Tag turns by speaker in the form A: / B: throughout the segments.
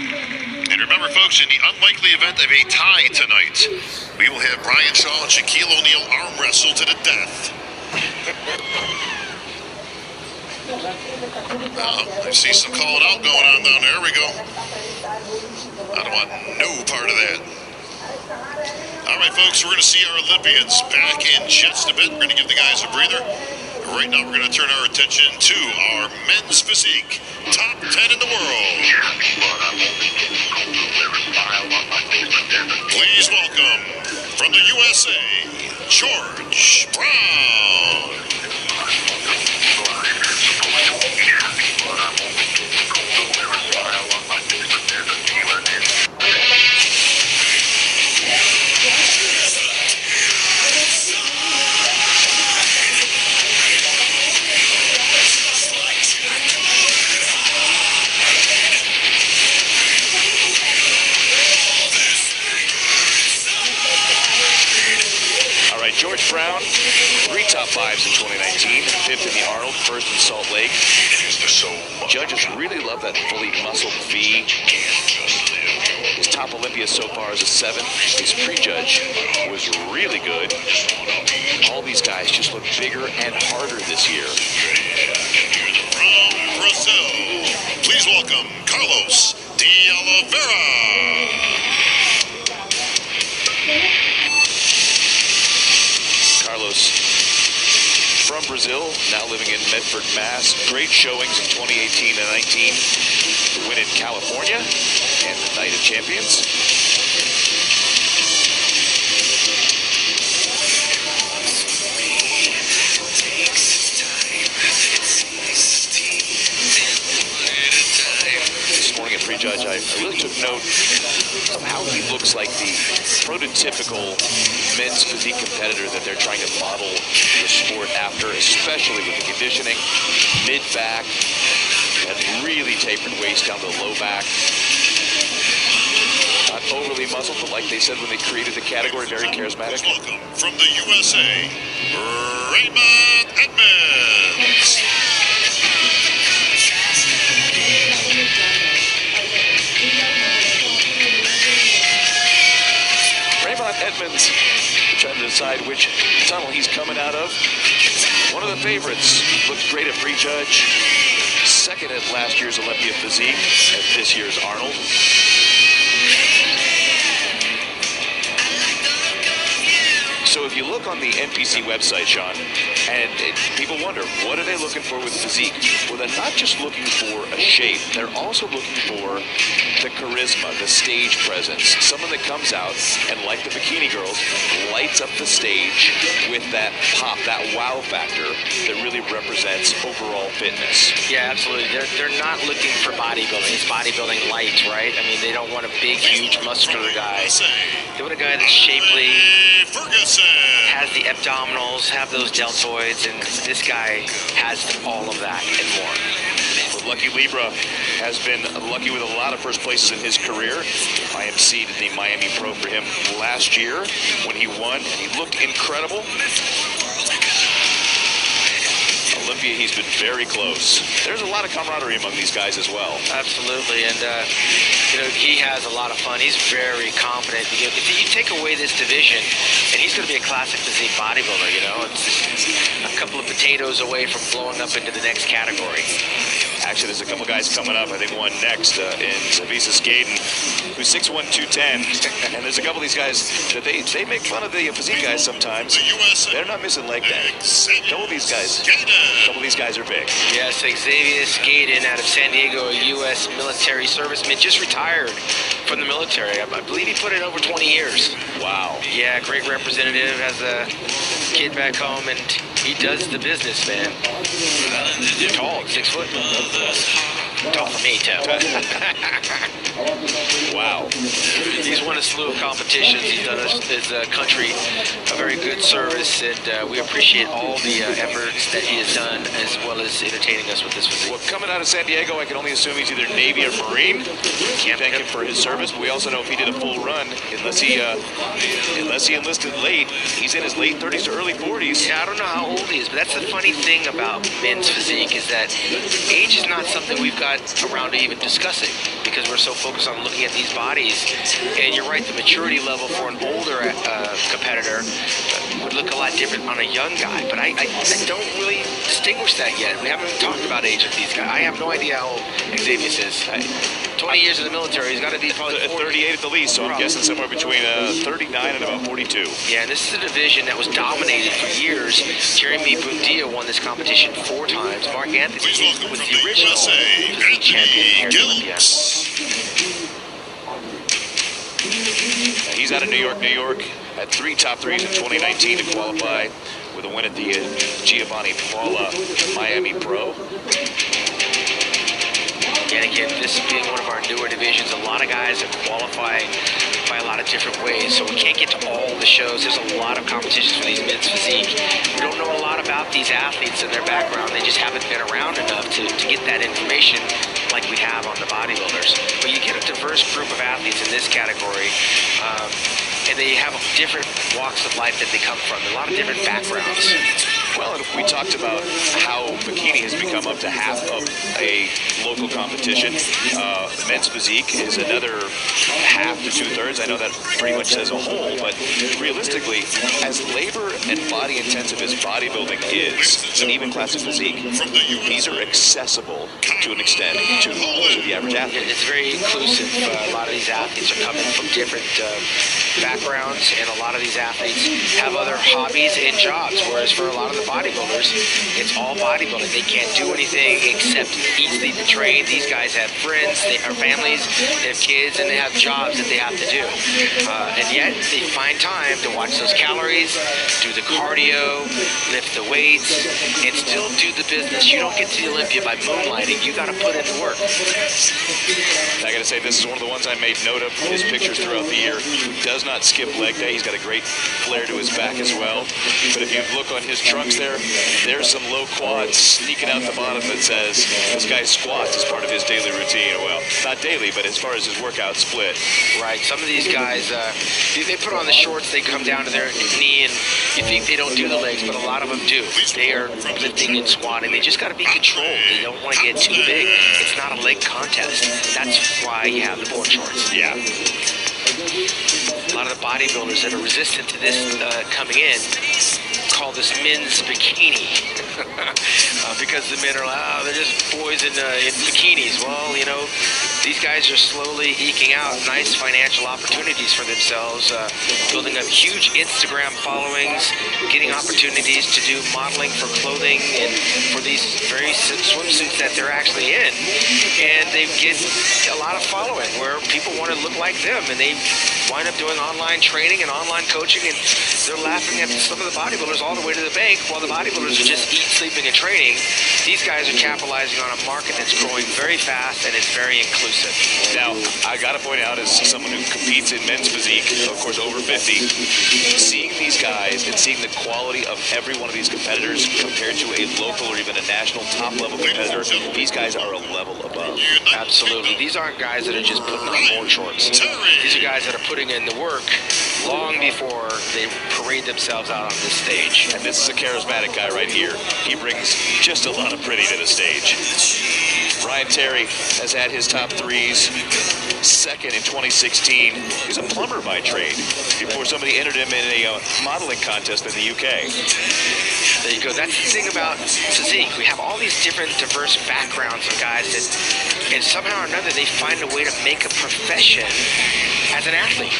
A: And remember, folks, in the unlikely event of a tie tonight, we will have Brian Shaw and Shaquille O'Neal arm wrestle to the death. I see some calling out going on down there. Here we go. I don't want no part of that. All right, folks, we're going to see our Olympians back in just a bit. We're going to give the guys a breather. Right now, we're going to turn our attention to our men's physique, top 10 in the world. Please welcome, from the USA, George Brown.
B: George Brown, 3 top 5s in 2019, 5th in the Arnold, 1st in Salt Lake. Judges really love that fully muscled V. His top Olympia so far is a 7. His prejudge was really good. All these guys just look bigger and harder this year.
A: From Brazil, please welcome Carlos DeOliveira.
B: Carlos from Brazil, now living in Medford, Mass. Great showings in 2018 and 19. The win in California and the Night of Champions. This morning at prejudge, I really took note of how he looks like the prototypical men's physique competitor that they're trying to model the sport after, especially with the conditioning, mid-back, that really tapered waist down to the low back. Not overly muscled, but like they said when they created the category, very charismatic.
A: Welcome from the USA, Raymont Edmunds.
B: Raymont Edmunds, trying to decide which tunnel he's coming out of. One of the favorites, looked great at prejudge. 2nd at last year's Olympia Physique, at this year's Arnold. So if you look on the NPC website, Sean, and people wonder, what are they looking for with physique? Well, they're not just looking for a shape. They're also looking for the charisma, the stage presence. Someone that comes out and, like the bikini girls, lights up the stage with that pop, that wow factor that really represents overall fitness.
C: Yeah, absolutely. They're not looking for bodybuilding. It's bodybuilding light, right? I mean, they don't want a big, huge, muscular guy. They want a guy that's shapely,
A: Ferguson
C: has the abdominals, have those deltoids, and this guy has all of that and more.
B: Lucky Libra has been lucky with a lot of first places in his career. IMC did the Miami Pro for him last year when he won, and he looked incredible. Olympia, he's been very close. There's a lot of camaraderie among these guys as well.
C: Absolutely, and you know, he has a lot of fun. He's very confident. If you take away this division, and he's going to be a classic physique bodybuilder, you know, it's a couple of potatoes away from blowing up into the next category.
B: Actually, there's a couple guys coming up. I think one next in Xavisus Gayden, who's 6'1", 210. And there's a couple of these guys that they make fun of the physique guys sometimes. They're not missing leg day. A couple of these guys are big.
C: Yes, Xavisus Gayden out of San Diego, a U.S. military serviceman, just retired from the military. I believe he put in over 20 years.
B: Wow.
C: Yeah, great representative, has a kid back home, and he does the business, man. Tall, 6 foot. Tall for me, too.
B: Wow.
C: He's won a slew of competitions. He's done his country a very good service, and we appreciate all the efforts that he has done, as well as entertaining us with this physique.
B: Well, coming out of San Diego, I can only assume he's either Navy or Marine. Can't thank him for his service, but we also know if he did a full run, unless he enlisted late, he's in his late 30s to early 40s.
C: Yeah, I don't know how old he is, but that's the funny thing about men's physique, is that age is not something we've got got around to even discussing because we're so focused on looking at these bodies. And you're right, the maturity level for an older competitor would look a lot different on a young guy. But I don't really distinguish that yet. We haven't talked about age of these guys. I have no idea how old Xavius is. 20 years in the military, he's got to be probably
B: 38 at the least, so I'm guessing somewhere between 39 and about 42.
C: Yeah, and this is a division that was dominated for years. Jeremy Bundia won this competition 4 times. Mark Anthony was the original physique champion here at Olympia.
B: He's out of New York. Had 3 top 3s in 2019 to qualify with a win at the Giovanni Paula Miami Pro.
C: And again, this being one of our newer divisions, a lot of guys that qualify by a lot of different ways, so we can't get to all the shows. There's a lot of competitions for these men's physique. We don't know a lot about these athletes and their background. They just haven't been around enough to get that information like we have on the bodybuilders. But you get a diverse group of athletes in this category, and they have different walks of life that they come from, a lot of different backgrounds.
B: Well, and we talked about how bikini has become up to half of a local competition. Men's physique is another half to 2/3. I know that pretty much says a whole, but realistically, as labor and body intensive as bodybuilding is, and even classic physique, these are accessible to an extent to the average athlete.
C: It's very inclusive. A lot of these athletes are coming from different backgrounds, and a lot of these athletes have other hobbies and jobs, whereas for a lot of the bodybuilders, it's all bodybuilding. They can't do anything except eat, sleep, and train. These guys have friends, they have families, they have kids, and they have jobs that they have to do. And yet, they find time to watch those calories, do the cardio, lift the weights, and still do the business. You don't get to the Olympia by moonlighting. You got to put in the work.
B: I got to say, this is one of the ones I made note of, his pictures throughout the year. He does not skip leg day. He's got a great flare to his back as well. But if you look on his trunks there's some low quads sneaking out the bottom that says this guy squats as part of his daily routine. Well, not daily, but as far as his workout split.
C: Right. Some of these guys, they put on the shorts, they come down to their knee, and you think they don't do the legs, but a lot of them do. They are lifting and squatting. They just got to be controlled. They don't want to get too big. It's not a leg contest. That's why you have the board shorts.
B: Yeah.
C: A lot of the bodybuilders that are resistant to this coming in call this men's bikini because the men are like, oh, they're just boys in bikinis. Well, you know, these guys are slowly eking out nice financial opportunities for themselves, building up huge Instagram followings, getting opportunities to do modeling for clothing and for these very swimsuits that they're actually in. And they get a lot of following where people want to look like them, and they wind up doing online training and online coaching, and they're laughing at some of the bodybuilders all the way to the bank, while the bodybuilders are just eating, sleeping, and training. These guys are capitalizing on a market that's growing very fast, and it's very inclusive.
B: Now, I got to point out, as someone who competes in men's physique, of course over 50, seeing these guys and seeing the quality of every one of these competitors compared to a local or even a national top-level competitor, these guys are a level above.
C: Absolutely. These aren't guys that are just putting on board shorts. These are guys that are putting in the work long before they parade themselves out on this stage.
B: And this is a charismatic guy right here. He brings just a lot of pretty to the stage. Ryan Terry has had his top 3s, second in 2016. He's a plumber by trade before somebody entered him in a modeling contest in the UK.
C: There you go. That's the thing about physique. We have all these different diverse backgrounds of guys that, and somehow or another, they find a way to make a profession as an athlete.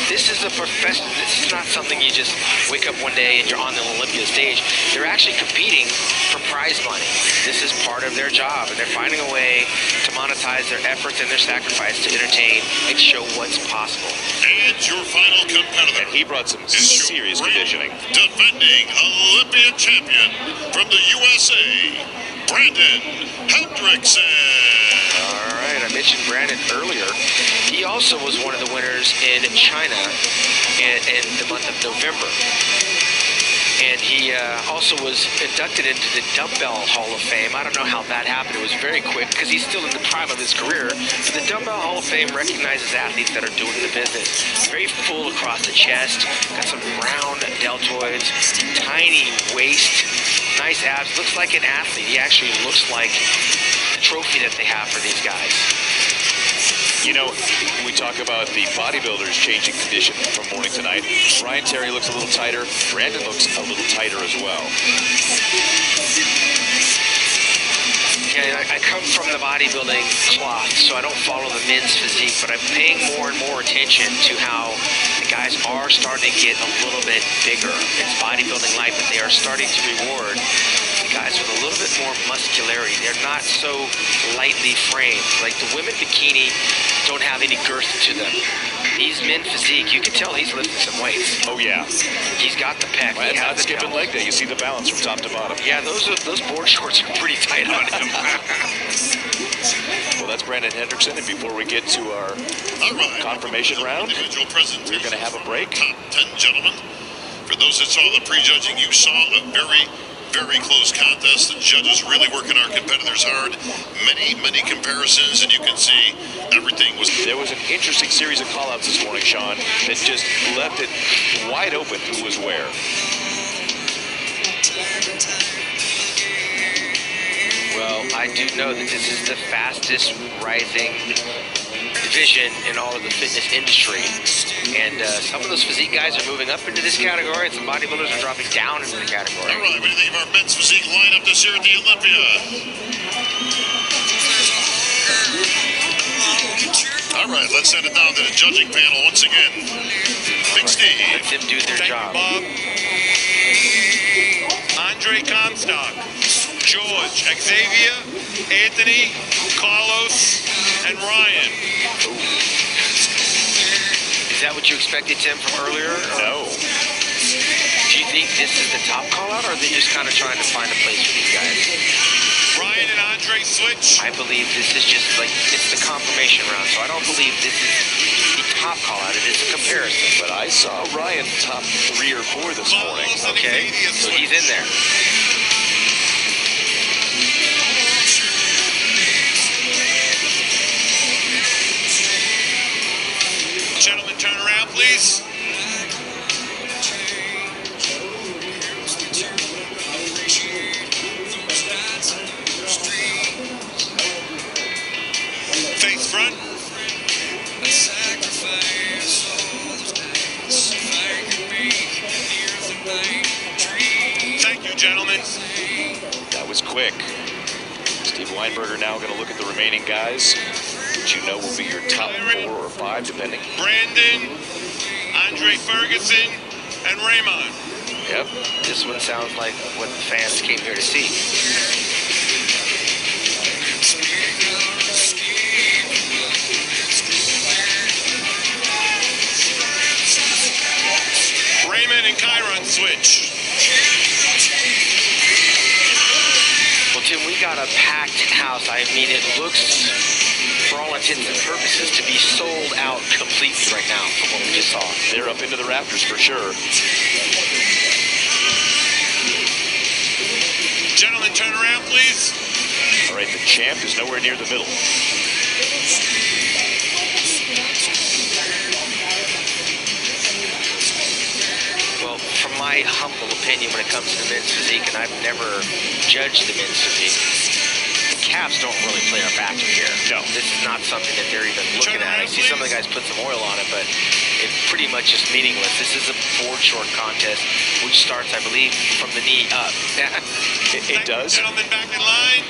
C: This is a profession. This is not something you just wake up one day and you're on the Olympia stage. They're actually competing for prize money. This is part of their job, and they're finding a way to monetize their efforts and their sacrifice to entertain and show what's possible.
A: And your final competitor.
B: And he brought some serious conditioning.
A: Defending Olympian champion from the USA, Brandon Hendrickson.
C: All right, I mentioned Brandon earlier. He also was one of the winners in China in the month of November. And he also was inducted into the Dumbbell Hall of Fame. I don't know how that happened. It was very quick because he's still in the prime of his career. But the Dumbbell Hall of Fame recognizes athletes that are doing the business. Very full across the chest, got some round deltoids, tiny waist, nice abs. Looks like an athlete. He actually looks like trophy that they have for these guys.
B: You know, we talk about the bodybuilders changing condition from morning to night. Ryan Terry looks a little tighter. Brandon looks a little tighter as well.
C: Yeah, I come from the bodybuilding cloth, so I don't follow the men's physique, but I'm paying more and more attention to how the guys are starting to get a little bit bigger. It's bodybuilding life, but they are starting to reward the guys with a little bit more muscularity. They're not so lightly framed. Like the women bikini don't have any girth to them. These men physique, you can tell he's lifting some weights.
B: Oh yeah,
C: he's got the pec.
B: Well,
C: he
B: not
C: has the
B: skipping leg day. You see the balance from top to bottom.
C: Yeah, those board shorts are pretty tight on him.
B: Well, that's Brandon Hendrickson, and before we get to our confirmation round, we're going to have a break.
A: Top 10 gentlemen. For those that saw the prejudging, you saw a very, very close contest. The judges really working our competitors hard. Many comparisons, and you can see everything was...
B: There was an interesting series of call-outs this morning, Sean, that just left it wide open who was where.
C: Well, I do know that this is the fastest rising division in all of the fitness industry. And some of those physique guys are moving up into this category, and some bodybuilders are dropping down into the category.
A: All right, what do you think of our men's physique lineup this year at the Olympia? All right, let's send it down to the judging panel once again. Big Steve.
C: Let them do their job.
D: Bob. Ondrej Kmostak, George, Xavier, Anthony, Carlos, and Ryan.
C: Is that what you expected, Tim, from earlier?
B: No.
C: Do you think this is the top call-out, or are they just kind of trying to find a place for these guys?
D: Ryan and Ondrej switch.
C: I believe this is just like, it's the confirmation round, so I don't believe this is the top call-out. It is a comparison.
B: But I saw Ryan top 3 or 4 this morning.
C: Okay, so he's in there.
D: Gentlemen, turn around, please. Face front. Thank you, gentlemen.
B: That was quick. Steve Weinberger now going to look at the remaining guys, which you know will be your top 4 or 5, depending.
D: Brandon, Ondrej Ferguson, and Raymont.
B: Yep.
C: This one sounds like what the fans came here to see.
D: Raymond and Kyron switch.
C: Well, Tim, we got a packed house. I mean, it looks, for all intents and purposes, to be sold out completely right now from what we just saw.
B: They're up into the rafters for sure.
D: Gentlemen, turn around, please.
B: All right, the champ is nowhere near the middle.
C: Well, from my humble opinion, when it comes to the men's physique, and I've never judged the men's physique, the calves don't really play a factor here.
B: No.
C: This is not something that they're even looking at. I see some of the guys put some oil on it, but it's pretty much just meaningless. This is a board short contest, which starts, I believe, from the knee up.
B: It does.
D: Gentlemen, back in line.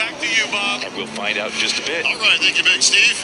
D: Back to you, Bob.
B: And we'll find out in just a bit.
A: All right, thank you, Big Steve.